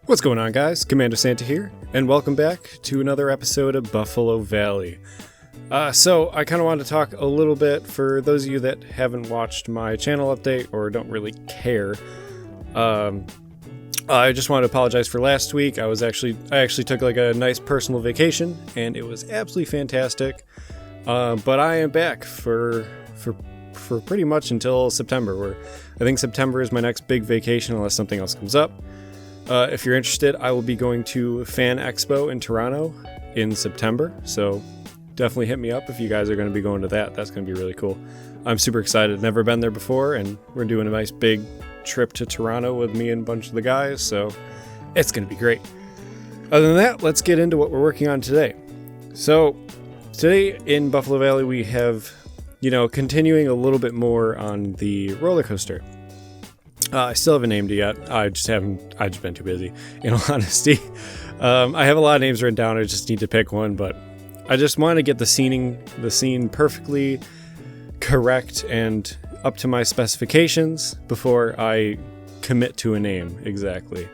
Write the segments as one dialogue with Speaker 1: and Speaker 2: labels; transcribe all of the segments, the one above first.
Speaker 1: What's going on, guys? Commander Santa here, and welcome back to another episode of Buffalo Valley. So I kind of wanted to talk a little bit for those of you that haven't watched my channel update or don't really care. I just wanted to apologize for last week. I actually took like a nice personal vacation, and it was absolutely fantastic. But I am back for pretty much until September, where I think September is my next big vacation unless something else comes up. If you're interested, I will be going to Fan Expo in Toronto in September, so definitely hit me up if you guys are going to be going to that. That's going to be really cool. I'm super excited. Never been there before, and we're doing a nice big trip to Toronto with me and a bunch of the guys, so it's going to be great. Other than that, let's get into what we're working on today. So today in Buffalo Valley, we have, continuing a little bit more on the roller coaster. I still haven't named it yet. I've just been too busy, in all honesty. I have a lot of names written down. I just need to pick one, but I just want to get the scene perfectly correct and up to my specifications before I commit to a name exactly.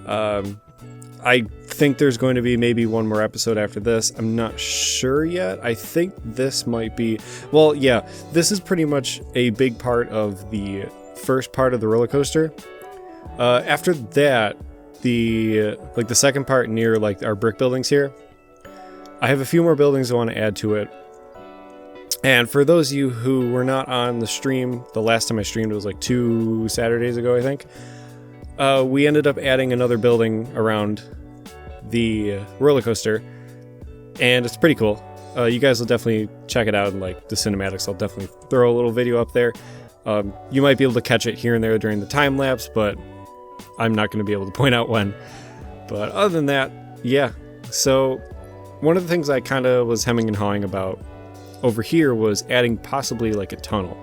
Speaker 1: I think there's going to be maybe one more episode after this. I'm not sure yet. I think this might be, this is pretty much a big part of the first part of the roller coaster. After that, the second part near our brick buildings here, I have a few more buildings I want to add to it. And for those of you who were not on the stream, the last time I streamed was 2 Saturdays ago, I think. We ended up adding another building around the roller coaster, and it's pretty cool. You guys will definitely check it out in the cinematics. I'll definitely throw a little video up there. You might be able to catch it here and there during the time lapse, but I'm not going to be able to point out when. But other than that, yeah. So one of the things I kind of was hemming and hawing about over here was adding possibly a tunnel.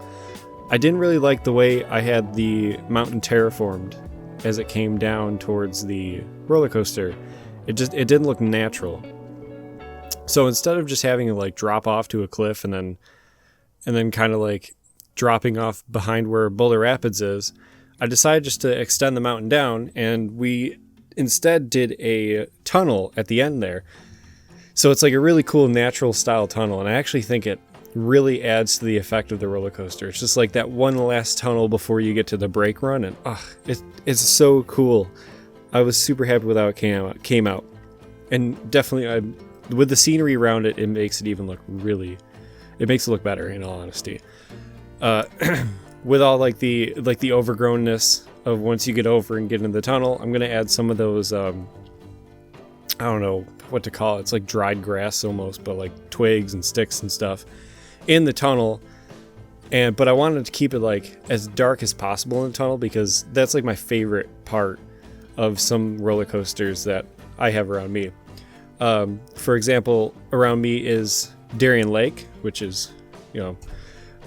Speaker 1: I didn't really like the way I had the mountain terraformed as it came down towards the roller coaster. It didn't look natural. So instead of just having it drop off to a cliff and then kind of dropping off behind where Boulder Rapids is, I decided just to extend the mountain down, and we instead did a tunnel at the end there. So it's a really cool natural style tunnel, and I actually think it really adds to the effect of the roller coaster. It's just that one last tunnel before you get to the brake run, and it's so cool. I was super happy with how it came out. And definitely with the scenery around it, it makes it even it makes it look better, in all honesty. With all the overgrownness of once you get over and get into the tunnel, I'm gonna add some of those I don't know what to call it. It's like dried grass almost, but twigs and sticks and stuff in the tunnel. But I wanted to keep it as dark as possible in the tunnel, because that's my favorite part of some roller coasters that I have around me. For example, around me is Darien Lake, which is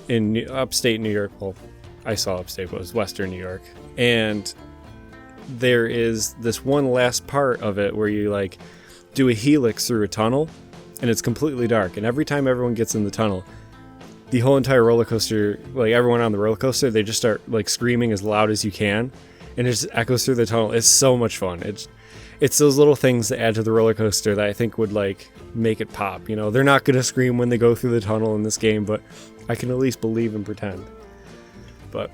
Speaker 1: in upstate New York. Well, I saw upstate, but it was western New York. And there is this one last part of it where you do a helix through a tunnel, and it's completely dark. And every time everyone gets in the tunnel, the whole entire roller coaster, everyone on the roller coaster, they just start screaming as loud as you can, and it just echoes through the tunnel. It's so much fun. It's those little things that add to the roller coaster that I think would make it pop. They're not going to scream when they go through the tunnel in this game, but I can at least believe and pretend. But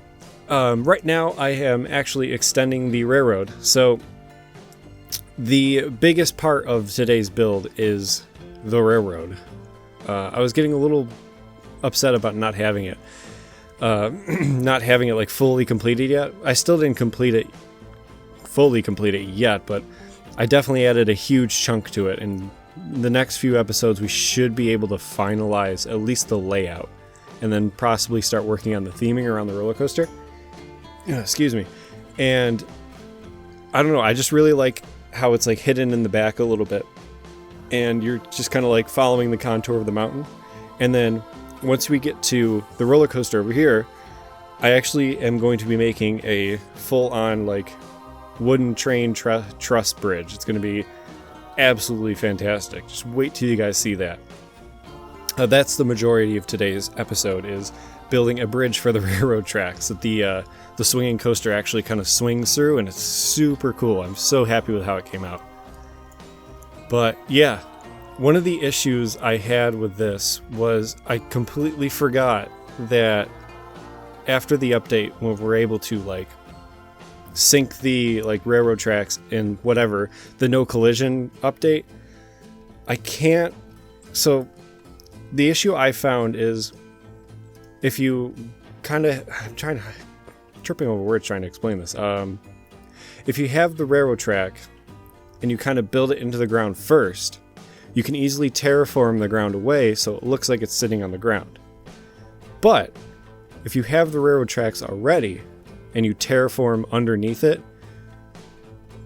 Speaker 1: right now I am actually extending the railroad. So the biggest part of today's build is the railroad. I was getting a little upset about not having it fully completed yet. I still didn't fully complete it yet, but I definitely added a huge chunk to it. And in the next few episodes, we should be able to finalize at least the layout, and then possibly start working on the theming around the roller coaster. Excuse me. And I don't know, I just really like how it's hidden in the back a little bit, and you're just kind of following the contour of the mountain. And then once we get to the roller coaster over here, I actually am going to be making a full-on wooden train truss bridge. It's going to be absolutely fantastic. Just wait till you guys see that. That's the majority of today's episode, is building a bridge for the railroad tracks that the swinging coaster actually kind of swings through, and it's super cool. I'm so happy with how it came out. But yeah, one of the issues I had with this was I completely forgot that after the update, when we're able to like sync the like railroad tracks in whatever, the no collision update, I can't. So the issue I found is if you kind of, tripping over words trying to explain this. If you have the railroad track and you kind of build it into the ground first, you can easily terraform the ground away so it looks like it's sitting on the ground. But if you have the railroad tracks already and you terraform underneath it,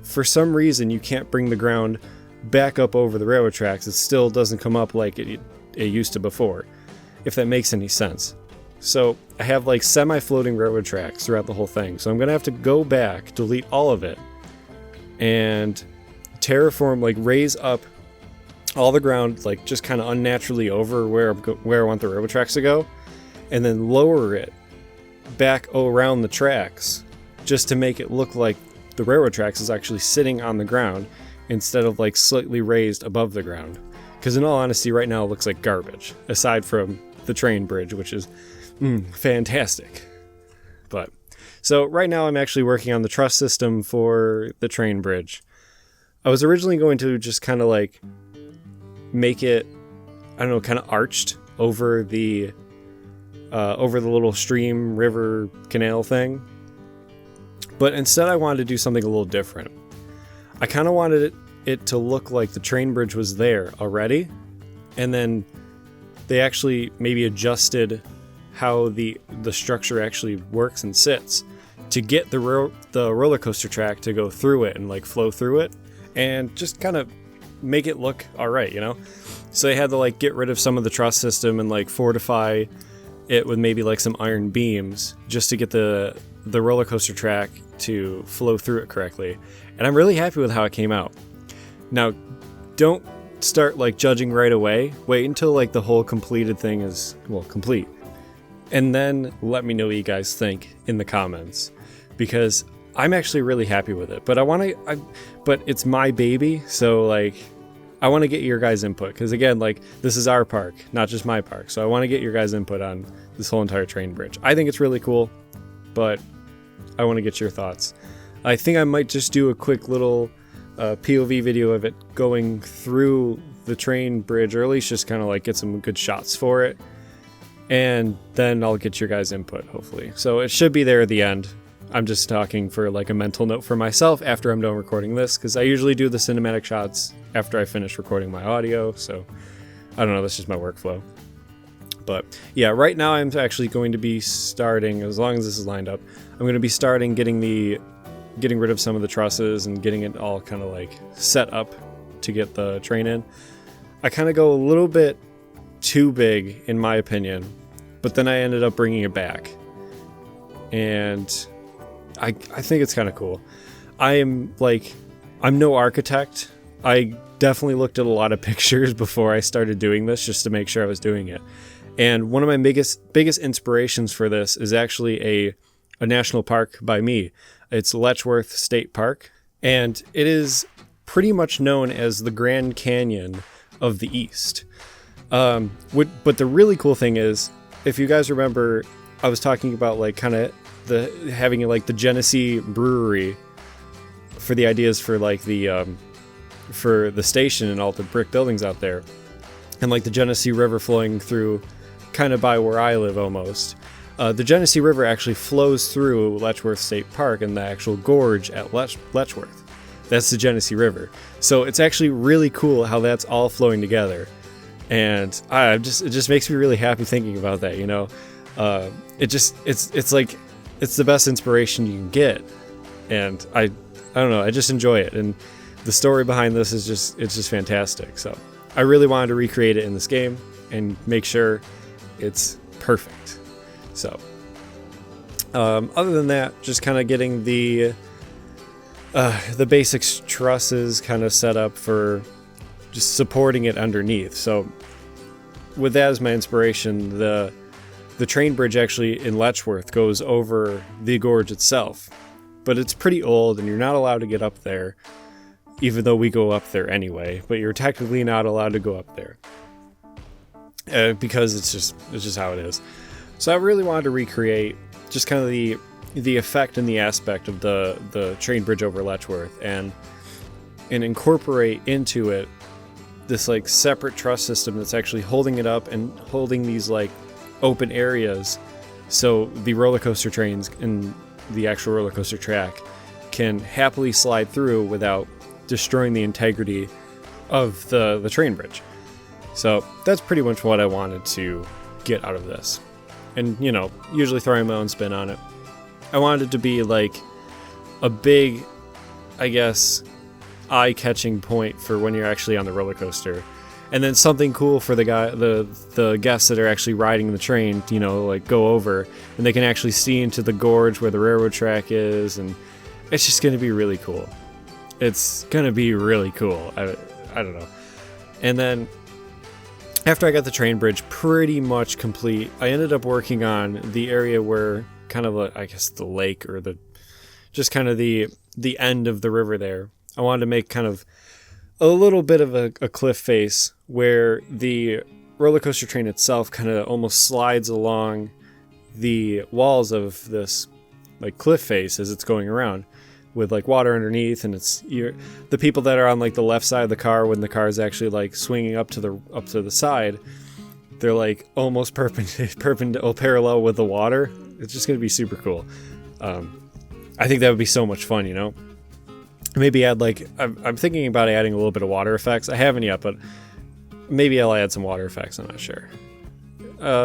Speaker 1: for some reason you can't bring the ground back up over the railroad tracks. It still doesn't come up like it used to before, if that makes any sense. So I have like semi-floating railroad tracks throughout the whole thing. So I'm going to have to go back, delete all of it, and terraform, like raise up all the ground, like just kind of unnaturally over where I want the railroad tracks to go, and then lower it back around the tracks just to make it look like the railroad tracks is actually sitting on the ground instead of like slightly raised above the ground. Because in all honesty, right now it looks like garbage, aside from the train bridge, which is fantastic. But so right now I'm actually working on the truss system for the train bridge. I was originally going to just kind of like make it, I don't know, kind of arched over the little stream, river, canal thing. But instead I wanted to do something a little different. I kind of wanted it to look like the train bridge was there already, and then they actually maybe adjusted how the structure actually works and sits to get the roller coaster track to go through it and like flow through it and just kind of make it look all right, you know? So they had to like get rid of some of the truss system and like fortify it with maybe like some iron beams just to get the roller coaster track to flow through it correctly. And I'm really happy with how it came out. Now, don't start like judging right away. Wait until like the whole completed thing is, well, complete. And then let me know what you guys think in the comments, because I'm actually really happy with it. But but it's my baby, so like I want to get your guys' input, because again, like this is our park, not just my park. So I want to get your guys' input on this whole entire train bridge. I think it's really cool, but I want to get your thoughts. I think I might just do a quick little POV video of it going through the train bridge, or at least just kind of like get some good shots for it. And then I'll get your guys' input, hopefully. So it should be there at the end. I'm just talking for like a mental note for myself after I'm done recording this, because I usually do the cinematic shots after I finish recording my audio. So I don't know, that's just my workflow. But yeah, right now I'm actually going to be starting, as long as this is lined up, I'm going to be starting getting rid of some of the trusses and getting it all kind of like set up to get the train in. I kind of go a little bit too big in my opinion, but then I ended up bringing it back, and I think it's kind of cool. I'm no architect. I definitely looked at a lot of pictures before I started doing this just to make sure I was doing it. And one of my biggest inspirations for this is actually a national park by me. It's Letchworth State Park, and it is pretty much known as the Grand Canyon of the East. But the really cool thing is, if you guys remember, I was talking about like kind of having like the Genesee Brewery for the ideas for like for the station and all the brick buildings out there, and like the Genesee River flowing through kind of by where I live almost. The Genesee River actually flows through Letchworth State Park and the actual gorge at Letchworth. That's the Genesee River. So it's actually really cool how that's all flowing together. And it just makes me really happy thinking about that, you know. It's like it's the best inspiration you can get, and I don't know, I just enjoy it, and the story behind this is just fantastic. So I really wanted to recreate it in this game and make sure it's perfect. So other than that, just kind of getting the basic trusses kind of set up for just supporting it underneath. So with that as my inspiration, the the train bridge actually in Letchworth goes over the gorge itself, but it's pretty old and you're not allowed to get up there, even though we go up there anyway, but you're technically not allowed to go up there because it's just how it is. So I really wanted to recreate just kind of the effect and the aspect of the train bridge over Letchworth and incorporate into it this like separate truss system that's actually holding it up and holding these like open areas so the roller coaster trains and the actual roller coaster track can happily slide through without destroying the integrity of the train bridge. So that's pretty much what I wanted to get out of this. And, you know, usually throwing my own spin on it. I wanted it to be like a big, I guess, eye-catching point for when you're actually on the roller coaster, and then something cool for the guests that are actually riding the train, you know, like go over and they can actually see into the gorge where the railroad track is, and it's just going to be really cool. It's going to be really cool. I don't know. And then after I got the train bridge pretty much complete, I ended up working on the area where kind of I guess the lake or just kind of the end of the river there. I wanted to make kind of a little bit of a cliff face where the roller coaster train itself kind of almost slides along the walls of this like cliff face as it's going around with like water underneath, and the people that are on like the left side of the car when the car is actually like swinging up to the side, they're like almost perpendicular parallel with the water. It's just going to be super cool. I think that would be so much fun, you know. Maybe add like I'm thinking about adding a little bit of water effects. I haven't yet, but maybe I'll add some water effects. I'm not sure.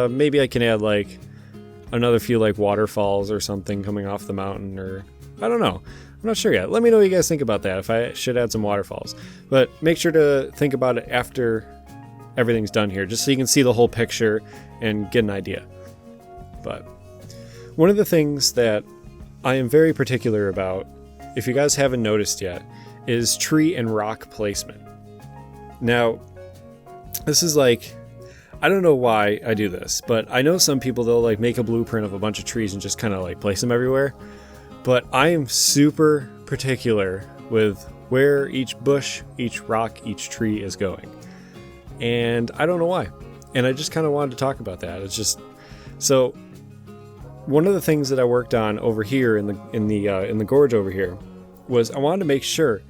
Speaker 1: Maybe I can add like another few like waterfalls or something coming off the mountain, or I don't know. I'm not sure yet. Let me know what you guys think about that, if I should add some waterfalls. But make sure to think about it after everything's done here, just so you can see the whole picture and get an idea. But one of the things that I am very particular about, if you guys haven't noticed yet, is tree and rock placement. Now, this is like, I don't know why I do this, but I know some people, they'll like make a blueprint of a bunch of trees and just kind of like place them everywhere. But I am super particular with where each bush, each rock, each tree is going. And I don't know why. And I just kind of wanted to talk about that. It's just, so one of the things that I worked on over here in the gorge over here was I wanted to make sure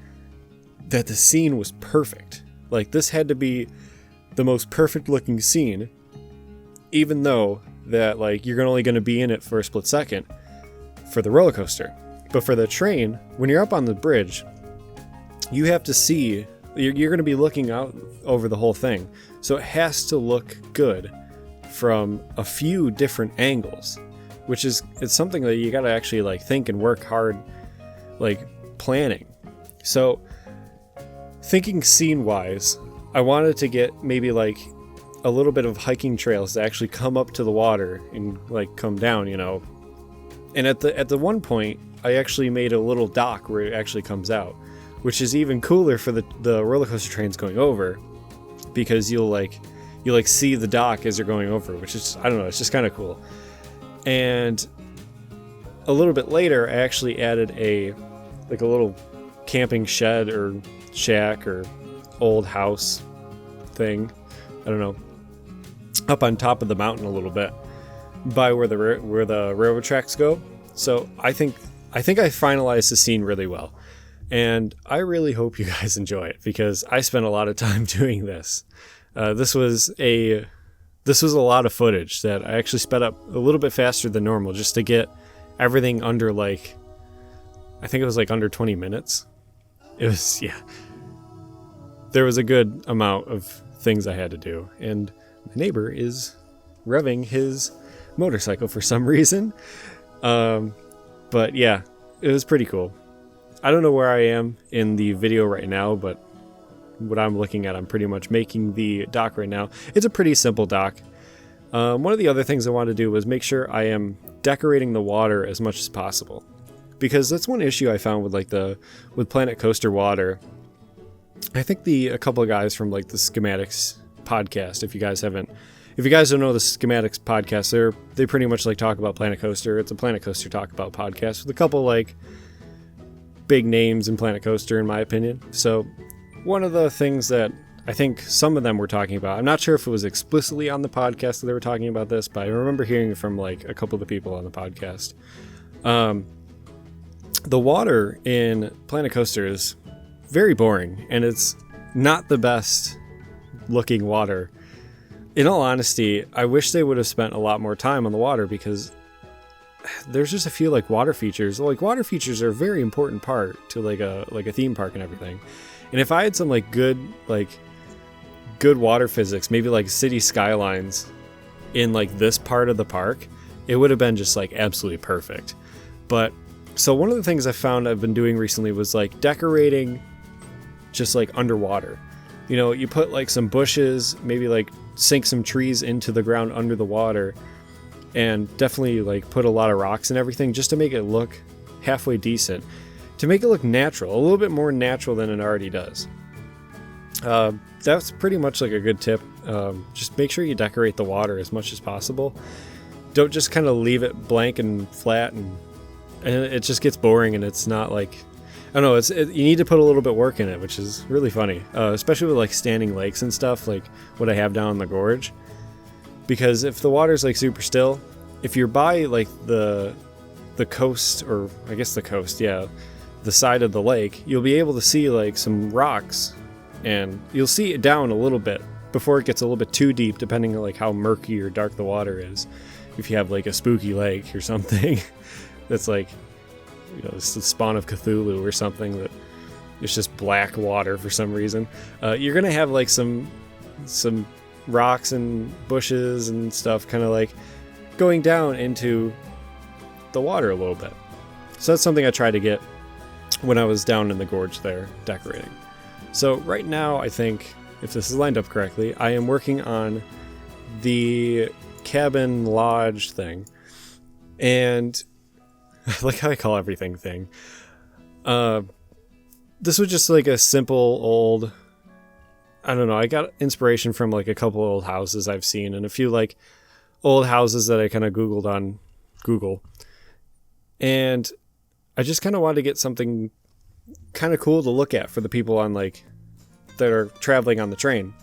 Speaker 1: that the scene was perfect. Like, this had to be the most perfect looking scene, even though that like you're only going to be in it for a split second for the roller coaster. But for the train, when you're up on the bridge, you have to see, you're going to be looking out over the whole thing. So it has to look good from a few different angles, which is, it's something that you got to actually like think and work hard, like planning. So thinking scene wise, I wanted to get maybe like a little bit of hiking trails to actually come up to the water and like come down, you know. And at the one point, I actually made a little dock where it actually comes out, which is even cooler for the roller coaster trains going over, because you'll see the dock as you're going over, which is, I don't know, it's just kind of cool. And a little bit later, I actually added a little camping shed or shack or old house thing, I don't know, up on top of the mountain a little bit by where the railroad tracks go. So I think I finalized the scene really well, and I really hope you guys enjoy it, because I spent a lot of time doing this. This was a lot of footage that I actually sped up a little bit faster than normal just to get everything under like, I think it was like under 20 minutes. It was, yeah. There was a good amount of things I had to do, and my neighbor is revving his motorcycle for some reason. But yeah, it was pretty cool. I don't know where I am in the video right now, but what I'm looking at, I'm pretty much making the dock right now. It's a pretty simple dock. One of the other things I wanted to do was make sure I am decorating the water as much as possible, because that's one issue I found with Planet Coaster water. I think a couple of guys from like the Schematics podcast, if you guys haven't if you guys don't know the Schematics podcast, they pretty much like talk about Planet Coaster. It's a Planet Coaster talk about podcast with a couple like big names in Planet Coaster, in my opinion. So one of the things that I think some of them were talking about, I'm not sure if it was explicitly on the podcast that they were talking about this, but I remember hearing it from like a couple of the people on the podcast. The water in Planet Coaster is very boring, and it's not the best looking water. In all honesty, I wish they would have spent a lot more time on the water, because there's just a few like water features. Like water features are a very important part to like a theme park and everything. And if I had some like good water physics, maybe like city skylines in like this part of the park, it would have been just like absolutely perfect. But so one of the things I found I've been doing recently was like decorating just like underwater. You know, you put like some bushes, maybe like sink some trees into the ground under the water, and definitely like put a lot of rocks and everything just to make it look halfway decent, to make it look natural, a little bit more natural than it already does. That's pretty much like a good tip. Just make sure you decorate the water as much as possible. Don't just kind of leave it blank and flat, and it just gets boring, and it's not like, I don't know, you need to put a little bit work in it, which is really funny, especially with like standing lakes and stuff like what I have down in the gorge. Because if the water's like super still, if you're by like the coast, or I guess the coast, yeah, the side of the lake, you'll be able to see like some rocks, and you'll see it down a little bit before it gets a little bit too deep, depending on like how murky or dark the water is. If you have like a spooky lake or something that's like, you know, it's the spawn of Cthulhu or something that it's just black water for some reason, you're gonna have like some rocks and bushes and stuff kind of like going down into the water a little bit. So that's something I tried to get when I was down in the gorge there decorating. So right now, I think if this is lined up correctly, I am working on the cabin lodge thing, and I like how I call everything thing. This was just like a simple old, I don't know, I got inspiration from like a couple old houses I've seen, and a few like old houses that I kind of Googled on Google. And I just kind of wanted to get something kind of cool to look at for the people on like that are traveling on the train.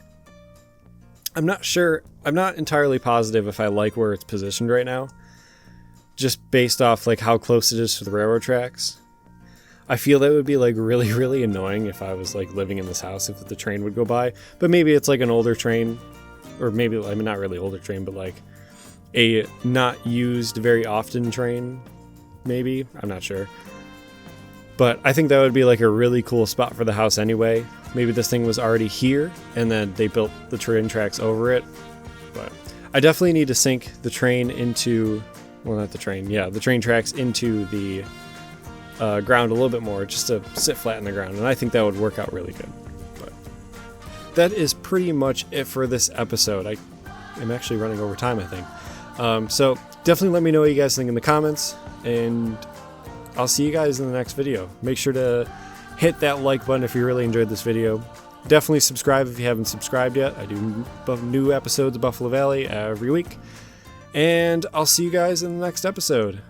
Speaker 1: I'm not entirely positive if I like where it's positioned right now, just based off like how close it is to the railroad tracks. I feel that would be like really, really annoying if I was like living in this house, if the train would go by. But maybe it's like an older train, or maybe, I mean, not really older train, but like a not used very often train, maybe. I'm not sure. But I think that would be like a really cool spot for the house anyway. Maybe this thing was already here and then they built the train tracks over it. But I definitely need to sink the train into, well, not the train, yeah, the train tracks into the ground a little bit more, just to sit flat in the ground. And I think that would work out really good. But that is pretty much it for this episode. I am actually running over time, I think. So definitely let me know what you guys think in the comments, and I'll see you guys in the next video. Make sure to hit that like button if you really enjoyed this video. Definitely subscribe if you haven't subscribed yet. I do new episodes of Buffalo Valley every week. And I'll see you guys in the next episode.